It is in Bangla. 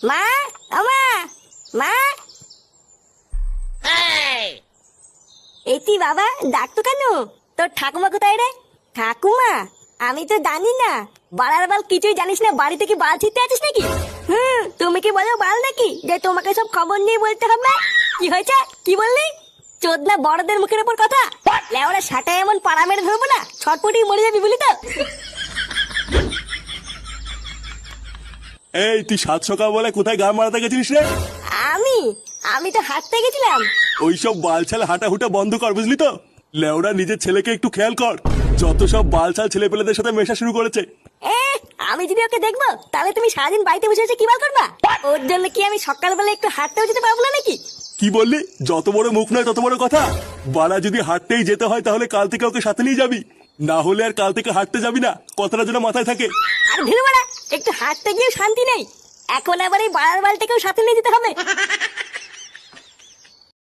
মা, আমা, মা। এটি বাবা, ডাকতো কেন? তোর ঠাকুমা কোথায় রে? ঠাকুমা? আমি তো জানি না। বাড়ার বাল কিছুই জানিস না, বাড়িতে কি বাল ছিটতে আছিস নাকি? তুমি কি বলো বাল নাকি যে তোমাকে সব খবর নিয়ে বলতে হবে? কি হয়েছে, কি বললি? চোদনা বড়দের মুখের উপর কথা। লেওরা সাটায় এমন পাড়া মেরে ধরবো না, ছটপটি মরে যাবি বলি তো। এই তুই সাত সকাল বলে কোথায় গান মারাতে গেছিলিস রে? আমি আমি তো হাঁটতে গেছিলাম। ওইসব বালছাল হাঁটা হুটা বন্ধ কর, বুঝলি তো? লেওরা নিজের ছেলেকে একটু খেয়াল কর। যত সব বালছাল ছেলে পেলেদের সাথে মেশা শুরু করেছে। এ, আমি যদি ওকে দেখবো তাহলে তুমি সারাদিন বাড়িতে বসে বসে কি বার করবা? ওর জন্য কি আমি সকালবেলা একটু হাঁটতেও যেতে পারবো না নাকি? কি বললি? যত বড় মুখ নয় তত বড় কথা। বাড়া যদি হাঁটতেই যেতে হয় তাহলে কাল থেকে ওকে সাথে নিয়ে যাবি, না হলে আর কাল থেকে হাঁটতে যাবি না। কথাটা যেন মাথায় থাকে। আর ভিড় বাড়া, একটু হাঁটতে গিয়েও শান্তি নেই। এখন আবার এই বাড়ার বালটাকেও সাথে নিয়ে যেতে হবে।